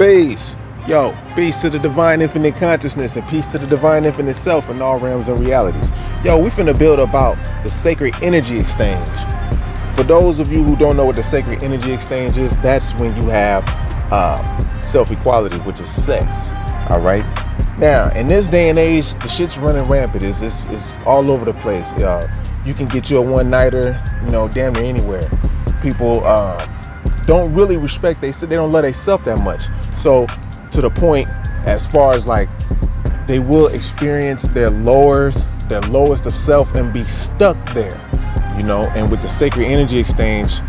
Peace. Yo, peace to the divine infinite consciousness and peace to the divine infinite self in all realms and realities. Yo, we finna build about the sacred energy exchange. For those of you who don't know what the sacred energy exchange is, that's when you have self-equality, which is sex. All right. Now, in this day and age, the shit's running rampant. It's all over the place. You can get you a one-nighter, damn near anywhere. People don't really respect. They don't love themselves that much. So to the point, as far as like, they will experience their lowest of self and be stuck there, and with the sacred energy exchange,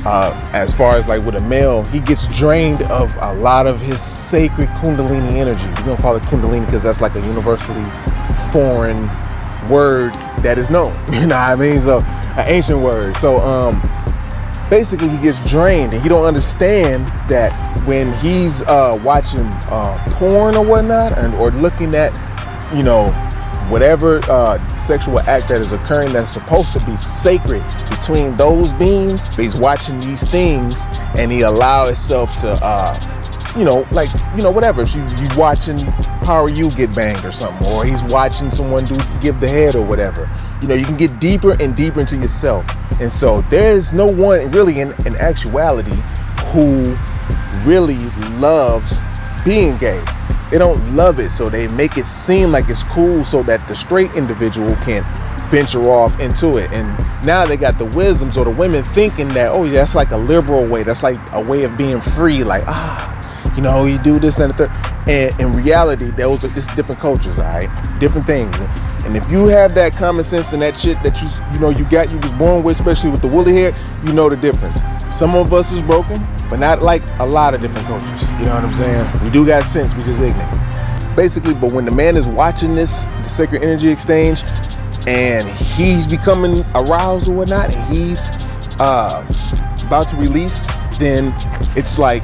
as far as like with a male, he gets drained of a lot of his sacred kundalini energy. We're gonna call it kundalini because that's like a universally foreign word that is known, you know what I mean? So an ancient word. So basically he gets drained, and he don't understand that when he's watching porn or whatnot, or looking at whatever sexual act that is occurring that's supposed to be sacred between those beings, he's watching these things and he allow himself to whatever. If you watching Power You get banged or something, or he's watching someone give the head or whatever, you can get deeper and deeper into yourself. And so there's no one really in actuality who really loves being gay. They don't love it, so they make it seem like it's cool so that the straight individual can venture off into it. And now they got the wisdoms, or the women thinking that, oh yeah, that's like a liberal way, that's like a way of being free, like you do this and the third. And in reality, it's different cultures, all right, different things. And if you have that common sense and that shit that you was born with, especially with the woolly hair, you know the difference. Some of us is broken, but not like a lot of different cultures. You know what I'm saying? We do got sense, we just ignorant. Basically, but when the man is watching the sacred energy exchange, and he's becoming aroused or whatnot, and he's about to release, then it's like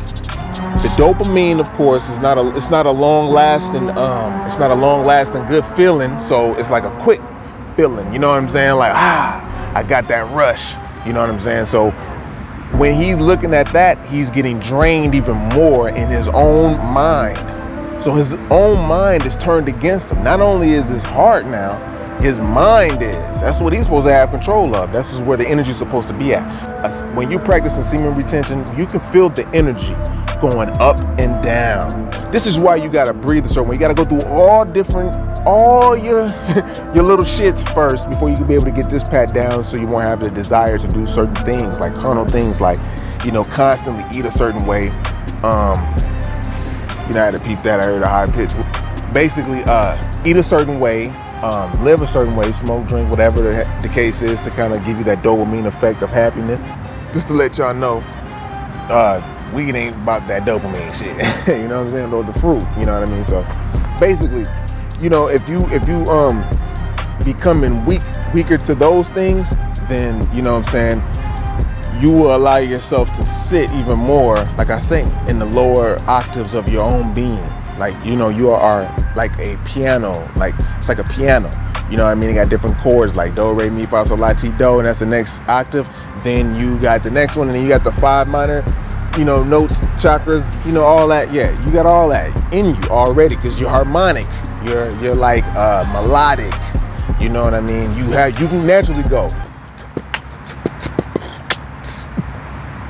the dopamine, of course, it's not a long lasting good feeling. So it's like a quick feeling. You know what I'm saying? Like, I got that rush. You know what I'm saying? So when he's looking at that, he's getting drained even more in his own mind. So his own mind is turned against him. Not only is his heart now, his mind is. That's what he's supposed to have control of. This is where the energy is supposed to be at. When you're practicing semen retention, you can feel the energy going up and down. This is why you gotta breathe a certain way. You gotta go through all your little shits first before you can be able to get this pat down, so you won't have the desire to do certain things, like carnal things, like constantly eat a certain way. I had to peep that. I heard a high pitch. Basically, eat a certain way, live a certain way, smoke, drink, whatever the case is, to kind of give you that dopamine effect of happiness. Just to let y'all know, weed ain't about that dopamine shit. You know what I'm saying? Or the fruit, you know what I mean? So basically, if you becoming weaker to those things, then you know what I'm saying, you will allow yourself to sit even more, like I say, in the lower octaves of your own being. Like, you are like a piano, like it's like a piano. You know what I mean? It got different chords like do, re, mi, fa, sol, la, ti, do, and that's the next octave. Then you got the next one, and then you got the 5 minor, notes, chakras, all that. Yeah, you got all that in you already, because you're harmonic. You're like melodic. You know what I mean? You can naturally go.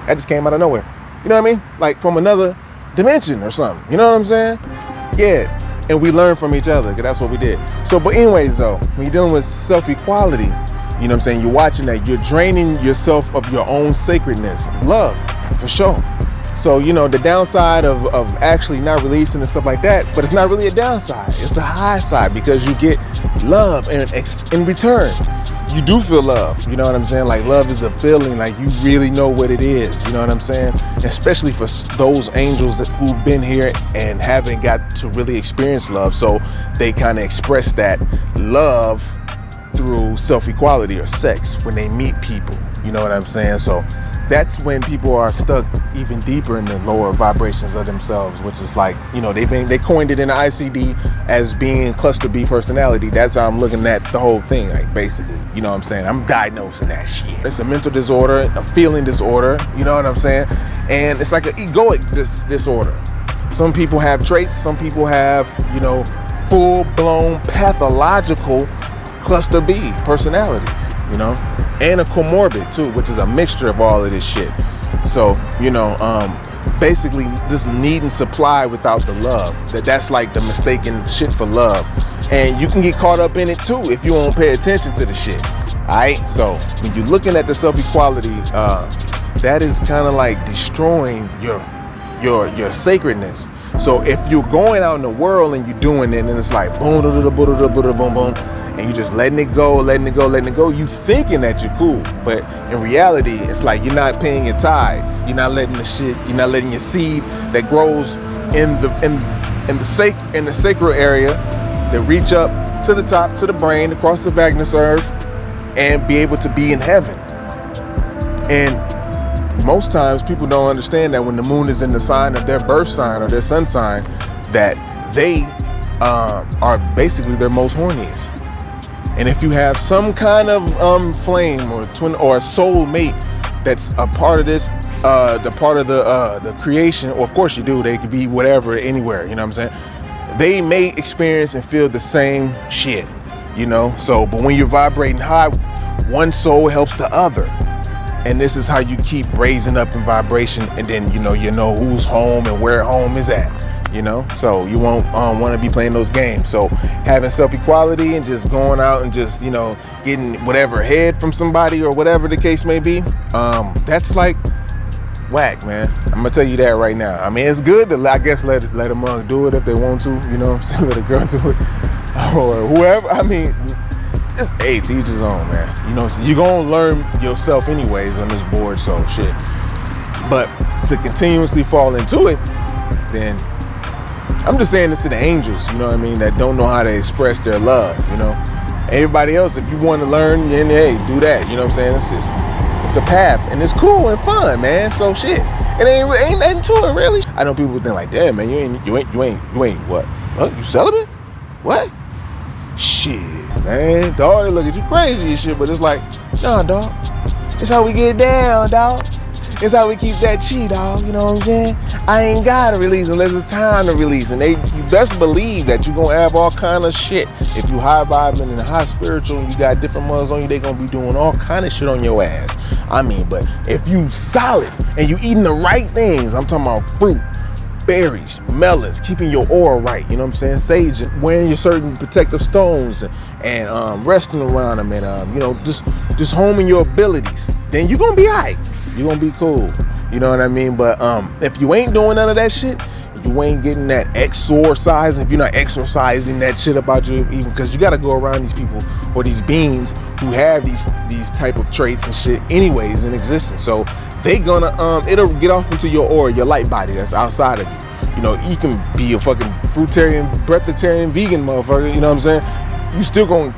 That just came out of nowhere. You know what I mean? Like from another dimension or something. You know what I'm saying? Yeah. And we learn from each other, because that's what we did. So, but anyways, though, when you're dealing with self-equality, you know what I'm saying, you're watching that, you're draining yourself of your own sacredness, love, for sure. So, the downside of actually not releasing and stuff like that, but it's not really a downside, it's a high side, because you get love, and in return, you do feel love. You know what I'm saying? Like, love is a feeling, like you really know what it is. You know what I'm saying? Especially for those angels who've been here and haven't got to really experience love. So they kind of express that love through self-equality or sex when they meet people. You know what I'm saying? So that's when people are stuck even deeper in the lower vibrations of themselves, which is like, they coined it in the ICD as being cluster B personality. That's how I'm looking at the whole thing, like, basically. You know what I'm saying? I'm diagnosing that shit. It's a mental disorder, a feeling disorder, you know what I'm saying? And it's like an egoic disorder. Some people have traits, some people have, you know, full-blown pathological cluster B personalities, you know, and a comorbid too, which is a mixture of all of this shit. So, you know, basically just need and supply without the love. That's like the mistaken shit for love. And you can get caught up in it too if you don't pay attention to the shit. Alright, so when you're looking at the self-equality, that is kind of like destroying your sacredness. So if you're going out in the world and you're doing it, and it's like boom, boom, boom, boom, and you're just letting it go, you thinking that you're cool, but in reality, it's like you're not paying your tithes. You're not letting the shit. You're not letting your seed that grows in the sacral area that reach up to the top, to the brain, across the vagus nerve, and be able to be in heaven. And most times people don't understand that when the moon is in the sign of their birth sign or their sun sign, that they are basically their most horniest. And if you have some kind of flame or twin or a soul mate that's a part of this, the part of the creation, or of course you do, they could be whatever, anywhere, you know what I'm saying? They may experience and feel the same shit, you know? So, but when you're vibrating high, one soul helps the other. And this is how you keep raising up in vibration, and then you know who's home and where home is at, you know. So you won't want to be playing those games. So having self-equality and just going out and just, you know, getting whatever head from somebody or whatever the case may be, that's like whack, man. I'm gonna tell you that right now. I mean, it's good to, I guess, let a mug do it if they want to, you know what I'm saying, let a girl do it or whoever. I mean, it's, hey, to each his own, man. You know, so you're gonna learn yourself anyways on this board, so shit. But to continuously fall into it, then I'm just saying this to the angels, you know what I mean, that don't know how to express their love, you know. Everybody else, if you want to learn, then hey, do that, you know what I'm saying. It's a path, and it's cool and fun, man. So shit, it ain't nothing to it, really. I know people think like, damn, man, you ain't what? Huh? You celibate? What? Shit, man, dog, they look at you crazy and shit, but it's like, nah, dog, it's how we get down, dog. It's how we keep that chi, dog, you know what I'm saying? I ain't gotta release unless it's time to release, and you best believe that you're gonna have all kind of shit. If you high vibing and high spiritual and you got different mugs on you, they gonna be doing all kind of shit on your ass. I mean, but if you solid and you eating the right things, I'm talking about fruit, berries, melons, keeping your aura right, you know what I'm saying? Sage, wearing your certain protective stones and resting around them, and you know, just homing your abilities, then you're gonna be alright. You're gonna be cool, you know what I mean? But if you ain't doing none of that shit, you ain't getting that exorcising, if you're not exorcising that shit about you, even because you got to go around these people or these beings who have these type of traits and shit anyways in existence. So they gonna it'll get off into your aura, your light body that's outside of you. You know, you can be a fucking fruitarian, breatharian, vegan motherfucker, you know what I'm saying? You still gonna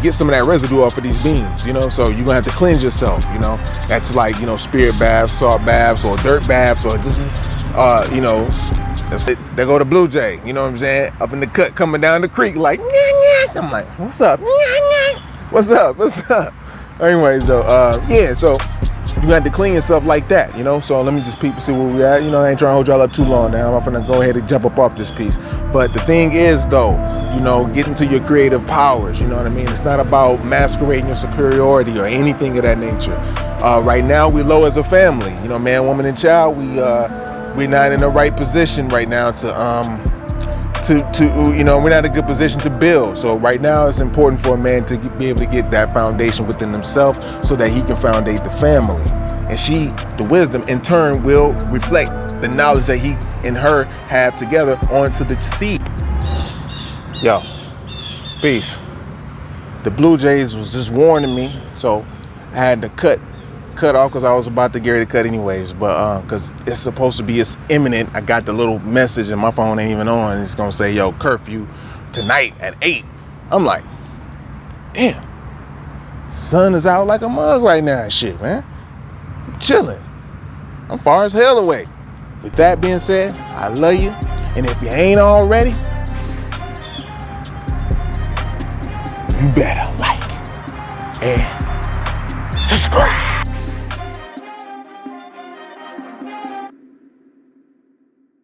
get some of that residue off of these beans, you know, so you're gonna have to cleanse yourself, you know. That's like, you know, spirit baths, salt baths, or dirt baths, or just you know, that's it. There go the blue jay, you know what I'm saying, up in the cut coming down the creek like, I'm like, what's up, what's up. Anyways though, yeah, so you got to clean yourself like that, you know. So let me just peep and see where we're at. You know, I ain't trying to hold y'all up too long now. I'm gonna go ahead and jump up off this piece. But the thing is though, you know, getting to your creative powers, you know what I mean? It's not about masquerading your superiority or anything of that nature. Right now we low as a family, you know, man, woman, and child. We're not in the right position right now to you know, we're not in a good position to build. So right now it's important for a man to be able to get that foundation within himself so that he can foundate the family. And she, the wisdom, in turn will reflect the knowledge that he and her have together onto the seed. Yo, peace. The Blue Jays was just warning me, so I had to cut off because I was about to get ready to cut anyways, but because it's supposed to be, it's imminent. I got the little message and my phone ain't even on. It's gonna say, yo, curfew tonight at 8. I'm like, damn, sun is out like a mug right now and shit, man. I'm chilling. I'm far as hell away. With that being said, I love you, and if you ain't already, you better like and subscribe.